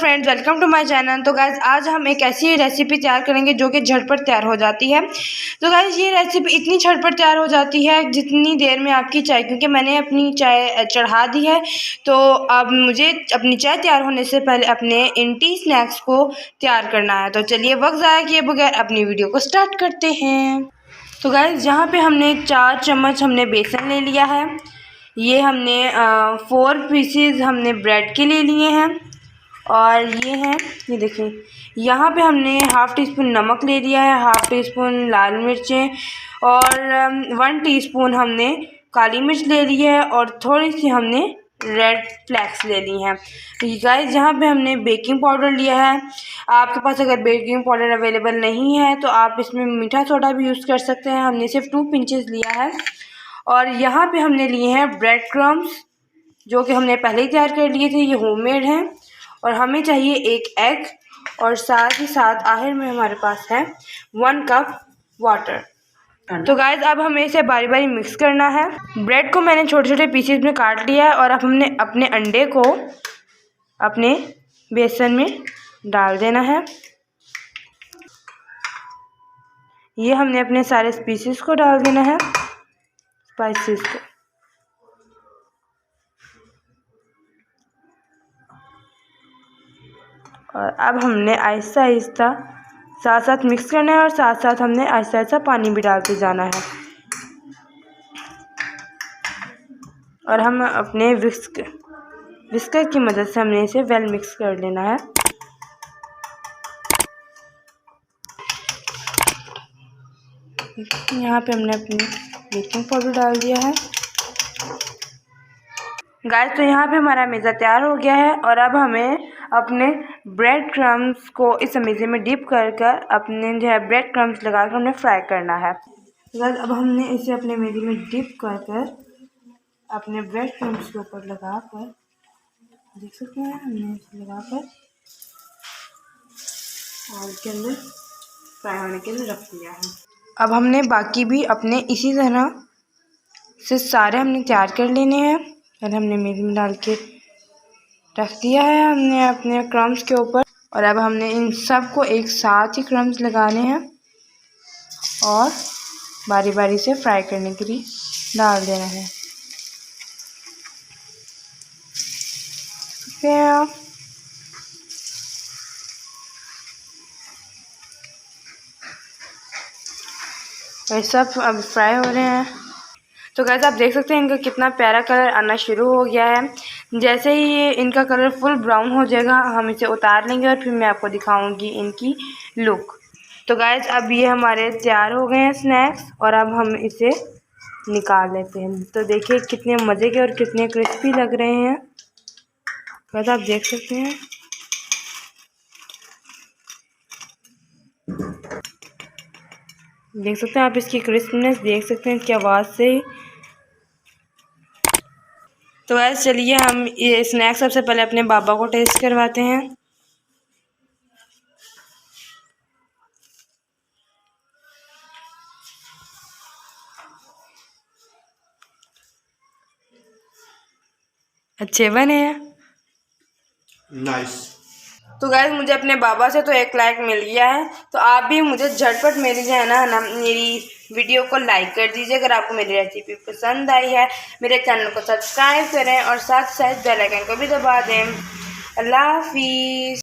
Friends, welcome to my channel. तो guys आज हम एक ऐसी रेसिपी तैयार करेंगे जो कि झटपट तैयार हो जाती है। तो गाइज़ ये रेसिपी इतनी झटपट तैयार हो जाती है जितनी देर में आपकी चाय, क्योंकि मैंने अपनी चाय चढ़ा दी है। तो अब मुझे अपनी चाय तैयार होने से पहले अपने इन टी स्नैक्स को तैयार करना है। तो चलिए वक्त ज़ाया किए बगैर अपनी वीडियो को स्टार्ट करते हैं। तो गाइज़ यहाँ पर हमने 4 चम्मच हमने बेसन ले लिया है। ये हमने 4 पीसेस हमने ब्रेड के ले लिए हैं। और ये हैं, ये देखिए, यहाँ पे हमने हाफ़ टी स्पून नमक ले लिया है, हाफ़ टी स्पून लाल मिर्चें और 1 टीस्पून हमने काली मिर्च ले ली है और थोड़ी सी हमने रेड फ्लैक्स ले ली हैं। तो गाइस यहाँ पे हमने बेकिंग पाउडर लिया है। आपके पास अगर बेकिंग पाउडर अवेलेबल नहीं है तो आप इसमें मीठा सोडा भी यूज़ कर सकते हैं। हमने सिर्फ 2 पिंचेस लिया है। और यहाँ पे हमने लिए हैं ब्रेड क्रम्स, जो कि हमने पहले ही तैयार कर लिए थे, ये होममेड हैं। और हमें चाहिए 1 एग और साथ ही साथ आखिर में हमारे पास है 1 कप वाटर। तो गाइज़ अब हमें इसे बारी बारी मिक्स करना है। ब्रेड को मैंने छोटे छोटे पीसेस में काट लिया है और अब हमने अपने अंडे को अपने बेसन में डाल देना है। ये हमने अपने सारे स्पाइसेस को डाल देना है, स्पाइसेस को। और अब हमने आहिस्ता आहिस्ता साथ साथ मिक्स करना है और साथ साथ हमने आहिस्ता आहिस्ता पानी भी डालते जाना है। और हम अपने विस्कर की मदद से हमने इसे वेल मिक्स कर लेना है। यहाँ पे हमने अपनी बेकिंग पाउडर डाल दिया है। गाइस तो यहाँ पे हमारा मेज़ा तैयार हो गया है और अब हमें अपने ब्रेड क्रम्स को इस मेज़े में डिप कर अपने जो है ब्रेड क्रम्स लगा कर हमने फ्राई करना है। गाइस अब हमने इसे अपने मेज़े में डिप कर अपने ब्रेड क्रम्स के ऊपर लगा कर, देख सकते हैं, हमने इसे लगा कर और इसके अंदर फ्राई होने के लिए रख दिया है। अब हमने बाकी भी अपने इसी तरह से सारे हमने तैयार कर लेने हैं। और हमने मेज़े में डाल के रख दिया है हमने अपने क्रम्स के ऊपर। और अब हमने इन सब को एक साथ ही क्रम्स लगाने हैं और बारी बारी से फ्राई करने के लिए डाल देना है। ये सब अब फ्राई हो रहे हैं। तो गाइस आप देख सकते हैं इनका कितना प्यारा कलर आना शुरू हो गया है। जैसे ही ये इनका कलर फुल ब्राउन हो जाएगा हम इसे उतार लेंगे और फिर मैं आपको दिखाऊंगी इनकी लुक। तो गाइस अब ये हमारे तैयार हो गए हैं स्नैक्स और अब हम इसे निकाल लेते हैं। तो देखिए कितने मज़े के और कितने क्रिस्पी लग रहे हैं। गाइस आप देख सकते हैं। देख सकते हैं आप इसकी क्रिस्पनेस देख सकते हैं इसकी आवाज़ से ही। तो गाइस चलिए हम ये स्नैक्स सबसे पहले अपने बाबा को टेस्ट करवाते हैं। अच्छे बने हैं, नाइस। तो गाइस मुझे अपने बाबा से तो 1 लाइक मिल गया है। तो आप भी मुझे झटपट मेरी जो है ना मेरी वीडियो को लाइक कर दीजिए अगर आपको मेरी रेसिपी पसंद आई है। मेरे चैनल को सब्सक्राइब करें और साथ साथ बेल आइकन को भी दबा दें। अल्लाह हाफिज़।